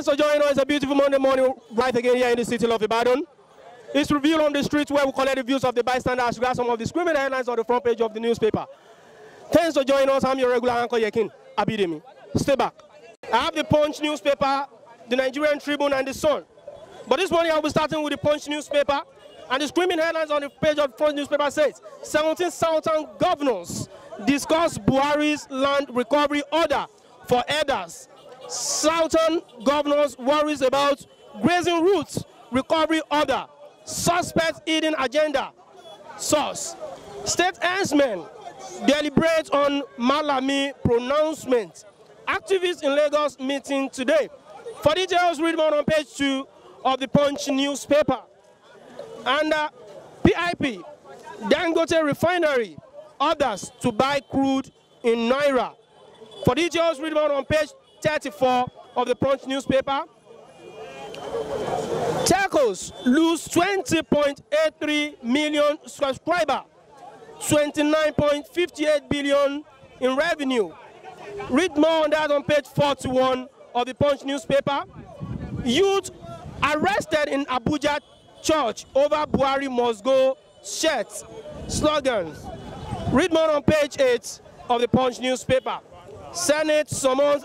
Thanks for joining us. It's a beautiful Monday morning right again here in the city of Ibadan. It's revealed on the streets where we collect the views of the bystanders regarding some of the screaming headlines on the front page of the newspaper. Thanks for joining us. I'm your regular anchor, Yekin Abidemi. Stay back. I have the Punch newspaper, the Nigerian Tribune, and the Sun. But this morning I'll be starting with the Punch newspaper. And the screaming headlines on the page of the front newspaper says, 17 Southern governors discuss Buhari's land recovery order for herders. Southern governors worries about grazing routes recovery order. Suspect hidden agenda. Source. State herdsmen deliberate on Malami pronouncement. Activists in Lagos meeting today. For details, read more on page 2 of the Punch newspaper. And PIP, Dangote Refinery, orders to buy crude in Naira. For details, read more on page 34 of the Punch newspaper. Telcos lose 20.83 million subscribers, 29.58 billion in revenue. Read more on that on page 41 of the Punch newspaper. Youth arrested in Abuja church over Buhari must go shirts, slogans. Read more on page 8 of the Punch newspaper. Senate summons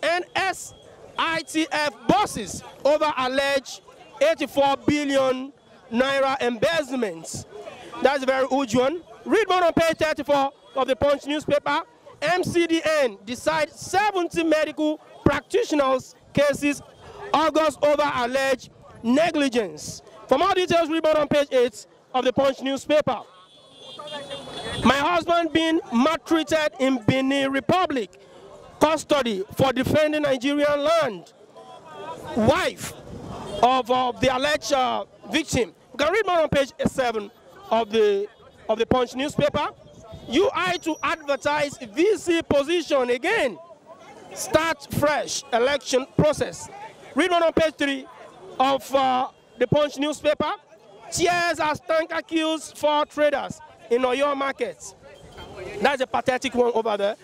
NSITF bosses over alleged 84 billion naira embezzlements. That's a very huge one. Read more on page 34 of the Punch newspaper. MCDN decides 70 medical practitioners cases August over alleged negligence. For more details, read more on page 8 of the Punch newspaper. My husband being maltreated in Benin Republic, custody for defending Nigerian land. Wife of the alleged victim. You can read more on page 7 of the Punch newspaper. UI to advertise VC position again. Start fresh election process. Read more on page 3 of the Punch newspaper. Tears as tanker kills 4 traders in Oyo markets. That's a pathetic one over there.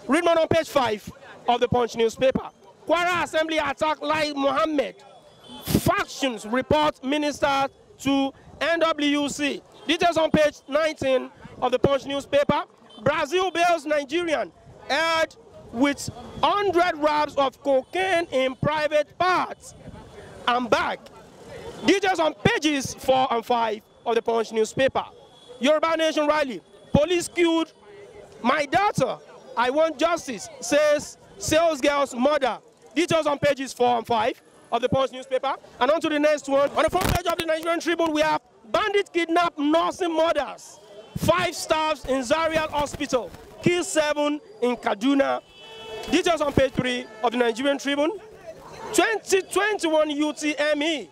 Read more on page 5 of the Punch newspaper. Kwara Assembly attack Lai Mohammed. Factions report minister to NWC. Details on page 19 of the Punch newspaper. Brazil bails Nigerian held with 100 grams of cocaine in private parts. I'm back. Details on pages 4 and 5 of the Punch newspaper. Yoruba Nation rally. Police killed my daughter. I want justice, says sales girl's mother. Details on pages 4 and 5 of the Punch newspaper. And on to the next one. On the front page of the Nigerian Tribune, we have bandit kidnap nursing mothers. 5 staffs in Zaria Hospital. Kill 7 in Kaduna. Details on page 3 of the Nigerian Tribune. 2021 UTME.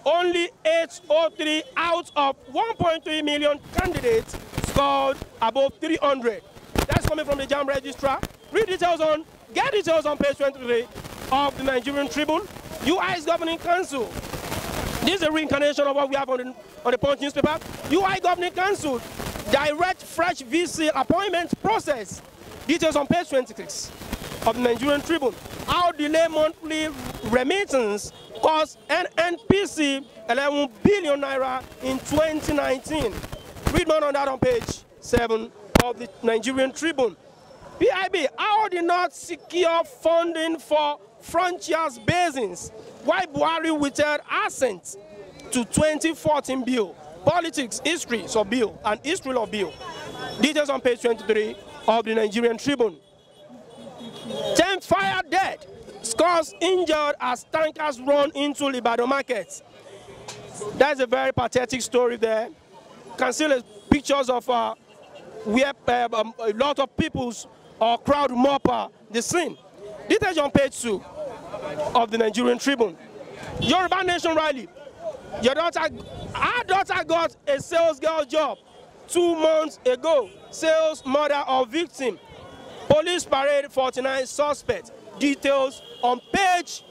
Only 803 out of 1.3 million candidates scored above 300. That's coming from the JAM registrar. Get details on page 23 of the Nigerian Tribune. UI's Governing Council. This is a reincarnation of what we have on the Punch newspaper. UI Governing Council. Direct fresh VC appointment process. Details on page 26 of the Nigerian Tribune. How delay monthly remittance cost NNPC 11 billion naira in 2019. Read more on that on page 7 of the Nigerian Tribune. PIB, how did not secure funding for frontiers basins? Why Buhari withheld assent to 2014 bill? Politics, history of bill, and history of bill. Details on page 23 of the Nigerian Tribune. 10 fire dead, scores injured as tankers run into Ibadan markets. That's a very pathetic story there. You can see the pictures of where a lot of people's crowd mop the scene. Details on page 2 of the Nigerian Tribune. Yoruba Nation rally. Our daughter got a sales girl job 2 months ago. Sales mother of victim. Police parade 49 suspects. Details on page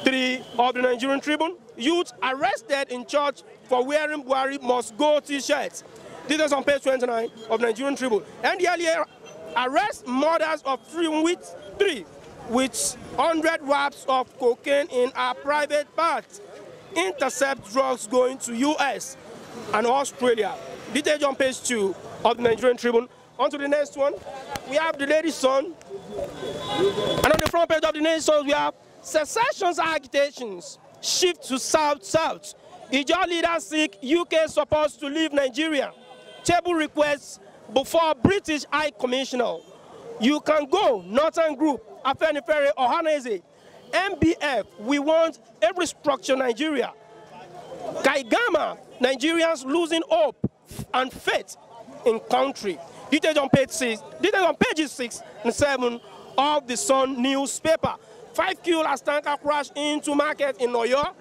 3 of the Nigerian Tribune. Youth arrested in church for wearing Buhari must go t-shirts. Details on page 29 of the Nigerian Tribune. NDLEA arrest mothers of 3 with 3 with 100 wraps of cocaine in her private part. Intercept drugs going to US and Australia. Details on page 2 of the Nigerian Tribune. On to the next one. We have the Daily Sun. And on the front page of the Daily Sun, we have secession agitations shift to South-South. Ijaw leaders seek UK support to leave Nigeria. Table requests before British High Commissioner. You can go, Northern Group, Afenifere Ohaneze. MBF, we want every structure Nigeria. Kaigama, Nigerians losing hope and faith in country. Details on page 6. Details on pages 6 and 7 of the Sun newspaper. 5 killed as tanker crash into market in Oyo.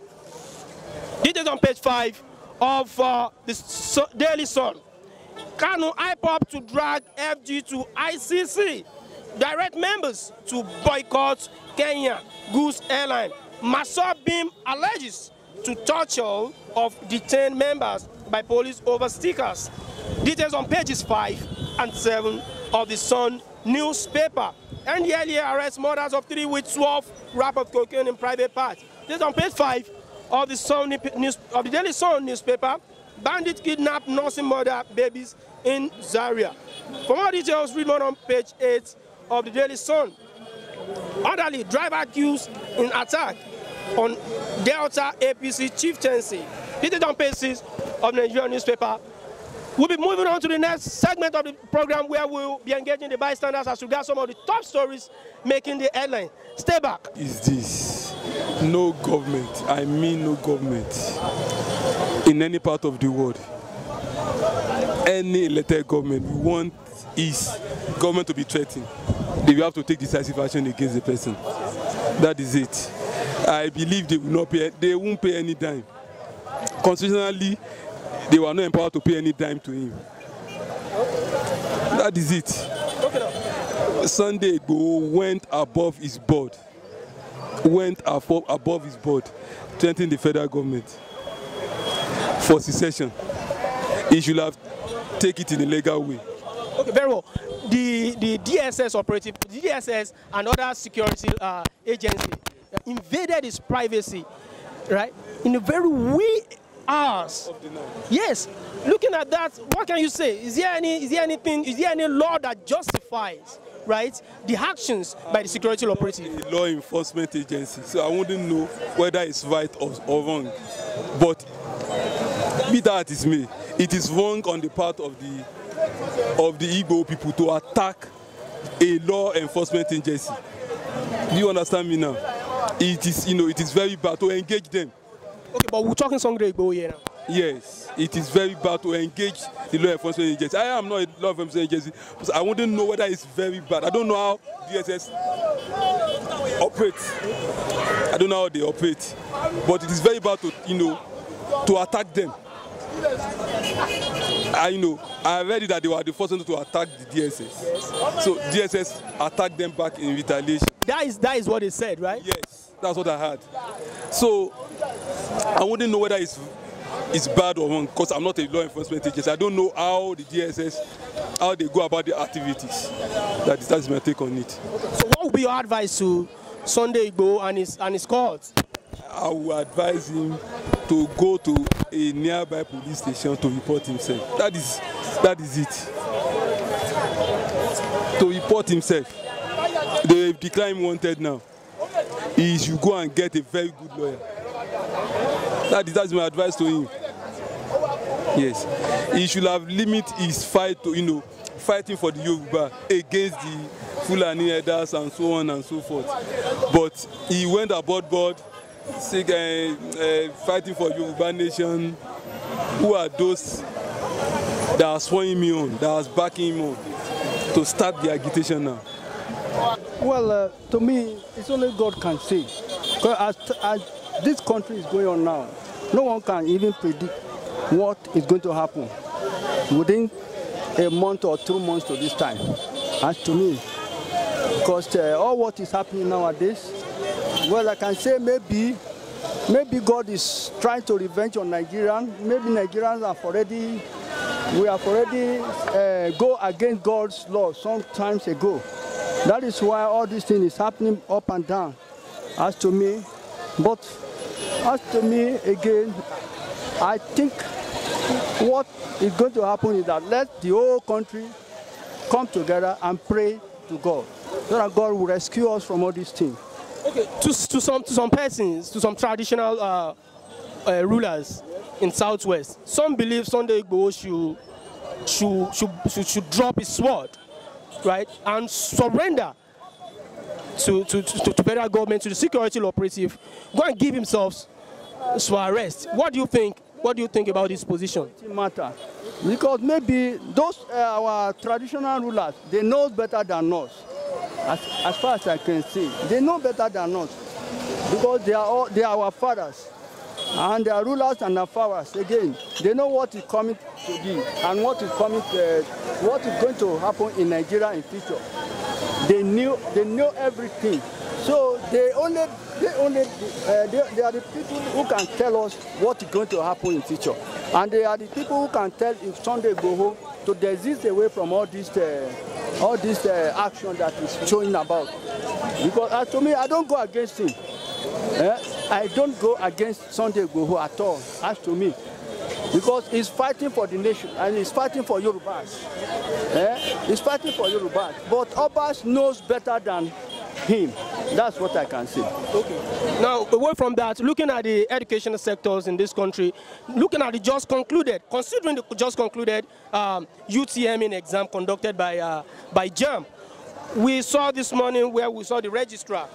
Details on page 5 of the Daily Sun. Kanu IPOP to drag FG to ICC. Direct members to boycott Kenya Goose Airline. Masop Beam alleges to torture of detained members by police over stickers. Details on pages 5 and 7 of the Sun newspaper. NDLEA arrests murders of 3 with 12 wraps of cocaine in private parts. This is on page 5 of the Sun of the Daily Sun newspaper. Bandits kidnap nursing mother babies in Zaria. For more details, read more on page 8 of the Daily Sun. Orderly driver accused in attack on Delta APC chieftaincy. This is on page 6 of the Nigerian newspaper. We'll be moving on to the next segment of the program where we'll be engaging the bystanders as regards some of the top stories making the headline. Stay back. Is this no government, I mean no government, in any part of the world, any elected government we want is government to be threatened. They will have to take decisive action against the person. That is it. I believe they will not pay, they won't pay any dime. Constitutionally, they were not empowered to pay any dime to him. That is it. Sunday Igboho went above his board. Went above his board, threatening the federal government for secession. He should have taken it in a legal way. Okay, very well. The DSS operative, the DSS and other security agency invaded his privacy, right, in the very wee hours of the night. Yes. Looking at that, what can you say? Is there any law that justifies, right, the actions by the security operative? A law enforcement agency, so I wouldn't know whether it's right or wrong. But be that as may, it is wrong on the part of the Igbo people to attack a law enforcement agency. Do you understand me now? It is, it is very bad to engage them. Okay, but we're talking Sunday Igboho here now. Yes, it is very bad to engage the law enforcement agency. I am not a law enforcement agency, but I wouldn't know whether it's very bad. I don't know how DSS operates. I don't know how they operate, but it is very bad to, to attack them. I read that they were the first one to attack the DSS. So DSS attacked them back in retaliation. That is what they said, right? Yes, that's what I heard. So I wouldn't know whether it's bad or wrong because I'm not a law enforcement agency. I don't know how the DSS, how they go about their activities. That's my take on it. So what would be your advice to Sunday Igboho and his court? I would advise him to go to a nearby police station to report himself. That is it. To report himself. They decline wanted now. He should go and get a very good lawyer. That's my advice to him. Yes. He should have limited his fight to, fighting for the Yoruba against the Fulani elders and so on and so forth. But he went above board, fighting for Yoruba nation. Who are those that are swaying me on, that are backing him on to start the agitation now? Well, to me, it's only God can say. Because as this country is going on now, no one can even predict what is going to happen within a month or 2 months to this time. As to me, because all what is happening nowadays, well, I can say maybe God is trying to revenge on Nigerians. Maybe Nigerians we have already go against God's law some times ago. That is why all this thing is happening up and down, as to me. But as to me, again, I think what is going to happen is that let the whole country come together and pray to God, so that God will rescue us from all these things. Okay, to some persons, to some traditional rulers in Southwest, some believe Sunday Igboho should drop his sword, right, and surrender to federal government, to the security operative, go and give himself to arrest. What do you think? What do you think about this position? It matter because maybe those our traditional rulers, they know better than us. As far as I can see, they know better than us because they are our fathers, and they are rulers and our fathers. Again, they know what is coming to be and what is going to happen in Nigeria in future. They know everything. So they are the people who can tell us what is going to happen in future, and they are the people who can tell if Sunday Igboho to desist away from all this action that is showing about. Because as to me, I don't go against him. I don't go against Sunday Igboho at all, as to me. Because he's fighting for the nation and he's fighting for Yorubas. He's fighting for Yorubas. But Obas knows better than him. That's what I can say. Okay. Now, away from that, looking at the educational sectors in this country, looking at the just concluded, considering the just concluded UTM exam conducted by JAM, we saw this morning where we saw the registrar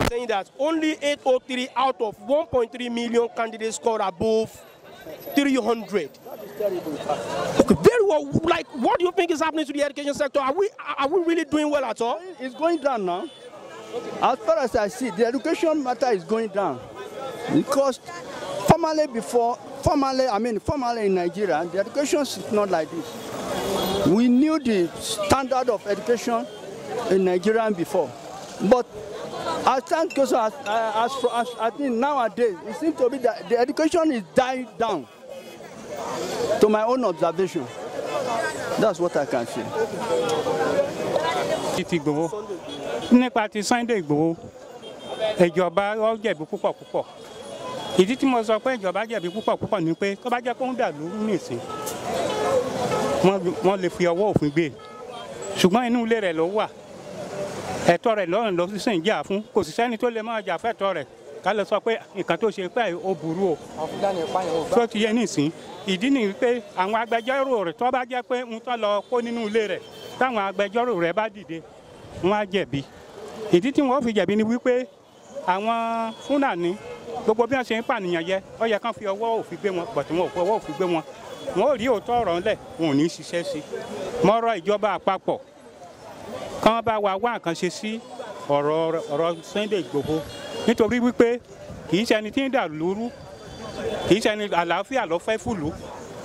saying that only 803 out of 1.3 million candidates scored above 300. That is terrible. Okay, very well. Like, what do you think is happening to the education sector? Are we really doing well at all? It's going down now. As far as I see, the education matter is going down because formerly in Nigeria, the education is not like this. We knew the standard of education in Nigeria before, but as time goes on, I think nowadays it seems to be that the education is dying down. To my own observation, that's what I can say. Nípa ti Sunday Igboho, ìjọba ó jẹ̀bi púpọ̀. Ìdí tí mo sọ pé ìjọba jẹ̀bi púpọ̀ ni pé tó bá jẹ́ pé ó ń dà lóru nìsín, wọ́n lè fi ọwọ́ òfin gbé. Ṣùgbọ́n inú ilé rẹ̀ ló wà. Ẹ̀tọ́ rẹ̀ lọ́rùn ló sì ń jà fún. Kò sì sẹ́ni tó lè máa jà fẹ́tọ́ rẹ̀. Ká lè sọ pé nǹkan tó ṣe pé ó burú o. Tó ti yẹ nìsín. Ìdí ni pé àwọn agbẹjọ́rò rẹ̀ tó bá jẹ́ pé ń tọ́ lọ kó nínú ilé rẹ̀, táwọn agbẹjọ́rò rẹ̀ bá dìde, wọ́n á jẹ̀bi. Ìdí tí wọ́n fi jẹ̀bi ni wípé àwọn Fúlàní gbogbo bí wọ́n ṣe ń pànìyàn yẹ ó yẹ kán fi ọwọ́ òfin gbé wọn, bọ̀tí wọn ò fi ọwọ́ òfin gbé wọn. Wọn ò rí òótọ́ ọ̀rọ̀ ńlẹ̀, wọn ò ní ṣiṣẹ́ sí. Mo rọ̀ ìjọba àpapọ̀ kán bá wa wá nǹkan ṣe sí ọ̀rọ̀ Sunday Igboho nítorí wípé kì í ṣe ẹni tí ń dà lóru, kì í ṣe ẹni àlàáfíà ló fẹ́ fùlù,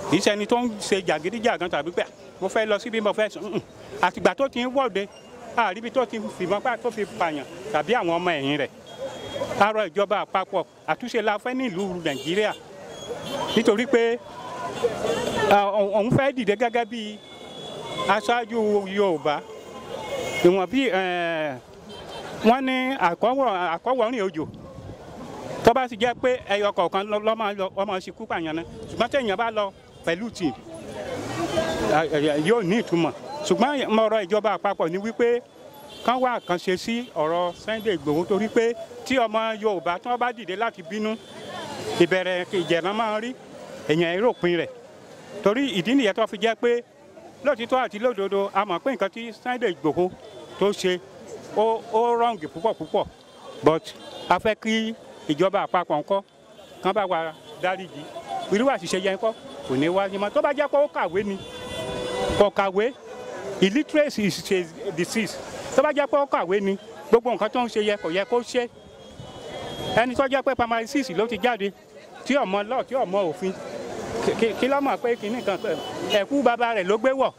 kì í ṣe ẹni tó ń ṣe jàgídíjàgan tàbí pé mo fẹ́ lọ síbi mo fẹ́ sùn. Àtìgbà tó ti ń wọ́de àríbi tó ti fìbọn pa tó fi pààyàn tàbí àwọn ọmọ ẹ̀yìn rẹ̀. A rọ̀ ìjọba àpapọ̀ àtúnṣe la fẹ́ ní ìlú Nàìjíríà nítorí pé òun fẹ́ dìde gẹ́gẹ́ bí aṣáájú Yorùbá. Ìwọ̀n bí wọ́n ní àkọ́wọ́rìn òjò tó bá sì jẹ́ pé ẹyọ kọ̀ọ̀kan lọ́mọ ṣekú pààyàn náà, ṣùgbọ́n téèyàn bá lọ pẹ̀lú tì yóò ní ìtumọ̀. Ṣùgbọ́n mo rọ̀ ìjọba àpapọ̀ ní wípé kán wá kan ṣe sí ọ̀rọ̀ Sunday Igboho torí pé tí ọmọ Yorùbá tí wọ́n bá dìde láti bínú, ìbẹ̀rẹ̀ ìjẹ̀rán máa ń rí èèyàn ìròpin rẹ̀. Torí ìdí nìyẹn tó fi jẹ́ pé lótìtọ́ àti lódodo a mọ̀ pé nǹkan tí Sunday Igboho tó ṣe ó rọ̀ǹgì púpọ̀, but a fẹ́ kí ìjọba àpapọ̀ ńkọ́ kán bá wa dáríjì. Irú àṣìṣe yẹn kọ́ kò ní wáyé mọ́. Tó bá jẹ́ pé ó kàwé ni, kò kàwé, illiteracy is a disease. Tó bá jẹ́ pé ó kàwé ni, gbogbo nǹkan tó ń ṣe yẹ kò yẹ kó ṣe. Ẹni tó jẹ́ pé primary 6 ló ti jáde tí ọmọ law tí ọmọ òfin kí ló mọ̀ pé kìíní kan ẹ̀kú bàbá rẹ̀ ló gbé wọ̀.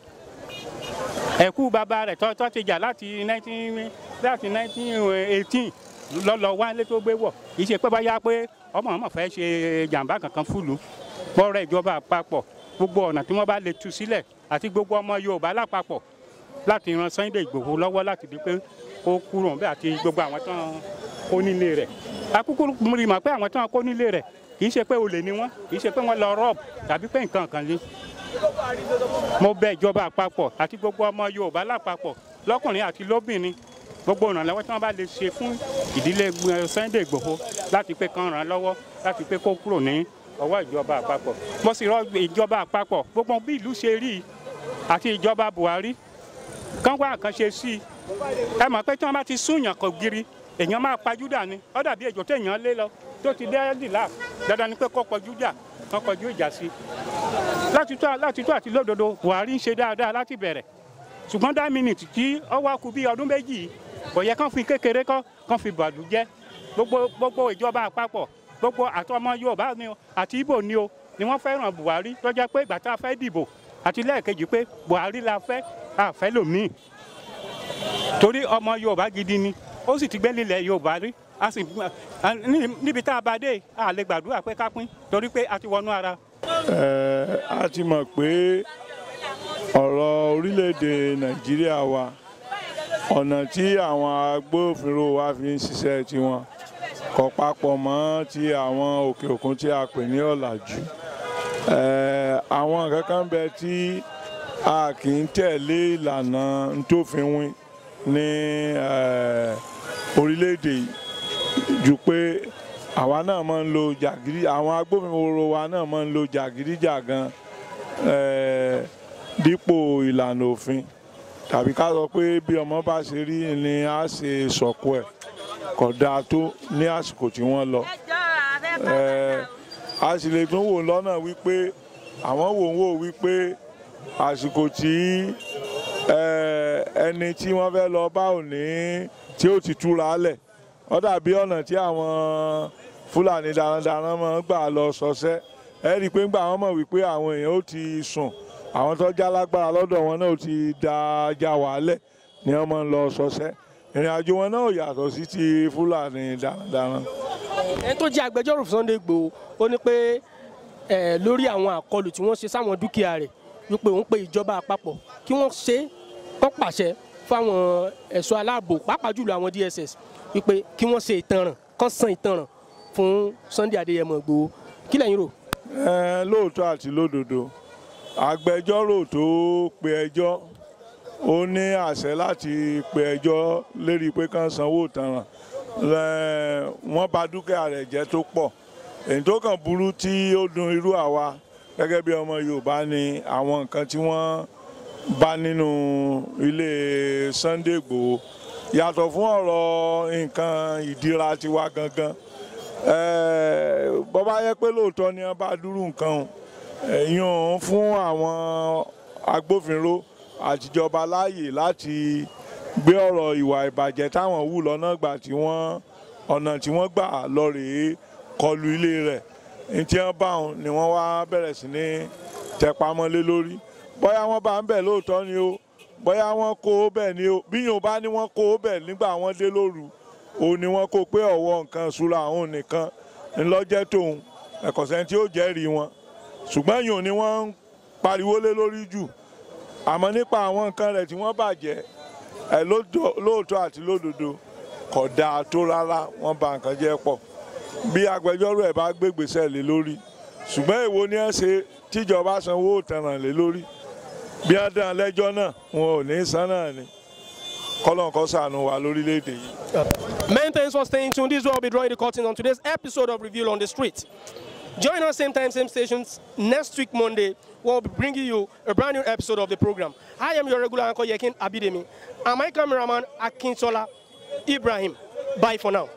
Ẹ̀kú bàbá rẹ̀ tó ti jà láti 1918 lọ́lọ́ wálé tó gbé wọ̀. Kì í ṣe pé báyá pé ọmọ fẹ́ ṣe jàǹbá kankan fúlùú. Bọ́ọ̀rọ̀ ìjọba àpapọ̀ gbogbo ọ̀nà tí wọ́n bá lè tú sílẹ̀ àti gbogbo ọmọ Yorùbá lápapọ̀ láti ran Sunday Igboho lọ́wọ́ láti di pé kó kúrò bẹ́ẹ̀ àti gbogbo àwọn tán kó nílé rẹ̀ akúkú rí mọ̀ pé àwọn tán kó nílé rẹ̀ kì í ṣe pé olè ni wọ́n kì í ṣe pé wọ́n lọ rọ́ọ̀bù tàbí pé nǹkan kan ní. mo bẹ̀ ìjọba àpapọ̀ àti gbogbo ọmọ Yorùbá lápapọ̀ lọ́kùnrin àti lóbìnrin gbogbo ìrànlọ́wọ́ tí wọ́n bá lè ṣe fún ìdílé Sunday Igboho láti pé kán ràn án lọ́wọ́ láti pé kó kúrò ní ọwọ́ ìjọba àpapọ̀. mo sì rọ ìjọba àpapọ̀ gbogbo bí ìlú ṣe rí àti ìjọba Buhari kán wá nǹkan ṣe sí i. ẹ mọ̀ pé tí wọ́n bá ti súnyàn kò giri èèyàn máa pajúdà ni ó dàbí ejò téèyàn lé lọ tó ti dẹ́ẹ́dì láàfù dandan ni pé kó kọjú jà kán kọjú ìjà sí i. látìtọ́ àti lódodo Buhari ń ṣe dáadáa láti bẹ̀rẹ̀ ṣùgbọ́n 10 minutes tí ó wá kù bí ọdún méjì kò yẹ kán fi kékeré kán fi bàlú jẹ́ gbogbo ìjọba àpapọ̀ gbogbo àtọmọ Yorùbá ni o àti Ìgbò ni o ni wọ́n fẹ́ràn Buhari tó jẹ́ pé ìgbà tá a fẹ́ dìbò àti lẹ́ẹ̀kejì pé Buhari la fẹ́ àfẹ́ lòmíì torí ọmọ Yorùbá gidi ni ó sì ti gbé nílẹ̀ Yorùbá rí a sì níbi tá a bá dé a lè gbàdúrà pé ká pín torí pé a ti wọnú ara. a ti mọ̀ pé ọ̀rọ̀ orílẹ̀-èdè Nàìjíríà wa ọ̀nà tí àwọn agbófinró wa fi ń ṣiṣẹ́ tiwọn kò papọ̀ mọ́ ti àwọn òkè òkun tí a pè ní ọ̀làjú. àwọn kankan bẹ tí a kì í tẹ̀lé ìlànà ntófinwín ní orílẹ̀-èdè yìí ju pé àwa náà máa ń lo jàgídí àwọn agbófinró wa náà máa ń lo jàgídíjàgan dípò ìlànà òfin tàbí ká sọ pé bí ọmọ bá ṣe rí ni a ṣe sọ̀kò ẹ̀ kò dáa tó ní àsìkò tí wọ́n lọ. a sì lè tún wò lọ́nà wípé àwọn wò wípé àsìkò tí ẹni tí wọ́n fẹ́ lọ bá òní tí ó ti túra lẹ̀ ó dàbí ọ̀nà tí àwọn Fúlàní darandaran máa ń gbà lọ ṣọṣẹ́ ẹ rí i pé ńgbà wọ́n mọ̀ wípé àwọn èèyàn ó ti sùn àwọn tó já lágbára lọ́dọ̀ wọn náà ó ti da ajá wàálẹ̀ ni wọ́n máa ń lọ ṣọṣẹ́ ìrìn àjò wọn náà ò yàtọ̀ sí ti Fúlàní darandaran. ẹni tó jẹ́ agbẹjọ́rò Sunday Igboho ó ní pé lórí àwọn àkọlù tí wọ́n ṣe sáwọn dúkìá rẹ̀ wípé òun pe ìjọba àpapọ̀ kí wọ́n ṣe kó pàṣẹ fáwọn ẹ̀ṣọ́ aláàbò pàápàá jùlọ àwọn DSS wípé kí wọ́n ṣe ìtanràn kán san ìtanràn fún Sunday Adéyẹmọ Igboho kí lẹ́yìn rò. lóòótọ́ àti lódodo agbẹjọ́rò tó pe ẹjọ́ ó ní àṣẹ láti pe ẹjọ́ lérí pé kán sanwó ìtanràn wọ́n bà dúkìá rẹ̀ jẹ́ tó pọ̀ èyí tó kàn burú tí ó dùn irú àwa gẹ́gẹ́ bí ọmọ Yorùbá ni àwọn nǹkan tí wọ́n bá nínú ilé Sunday Igboho yàtọ̀ fún ọ̀rọ̀ nǹkan ìdíra tiwa gangan bó bá yẹ pé lóòótọ́ ni wọ́n bá dúró nǹkan yàn fún àwọn agbófinró àtijọba láàyè láti gbé ọ̀rọ̀ ìwà ìbàjẹ́ táwọn wù lọ́nà gbà tí ọ̀nà tí wọ́n gbà lọ rèé kọlu ilé rẹ̀ ní tí wọ́n bá wọn ni wọ́n wá bẹ̀rẹ̀ sí ní tẹpamọ́lé lórí bóyá wọ́n bá ń bẹ̀ lóòótọ́ ni o bóyá wọ́n kó bẹ̀ ni o bí yóò bá ní wọ́n kó bẹ̀ nígbà wọ́n dé lóru òun ni wọ́n kó pé ọ̀wọ́ nǹkan ìṣúra àwọn nìkan ńlọ́jẹ́ tóun ẹ̀kọ́sẹ́ tí ó jẹ́rìí wọn ṣùgbọ́n yòó ni wọ́n ń pariwo lé lórí jù àmọ́ nípa àwọn nǹkan rẹ̀ tí wọ́n bàjẹ́ lóòótọ́ àti lódodo kò dáa tó rárá wọ́n bà nǹkan jẹ́ pọ̀ bí agbẹjọ́rò ẹ̀ bá gbégbèsè lé lórí ṣùgbọ́n èwo ni ẹ ṣe tíjọba sanwó ìtanràn lé lórí bí wọ́n dán lẹ́jọ́ náà wọn ò ní san náà ni kọ́lọ́n kó ṣàánú wa lórílẹ̀‐èdè yìí. Many thanks for staying tuned. This is where I'll be drawing the curtain on today's episode of Review on the Street. Join us same time, same stations next week Monday. We'll be bringing you a brand new episode of the program. I am your regular anchor Yekin Abidemi and my cameraman Akinsola Ibrahim. Bye for now.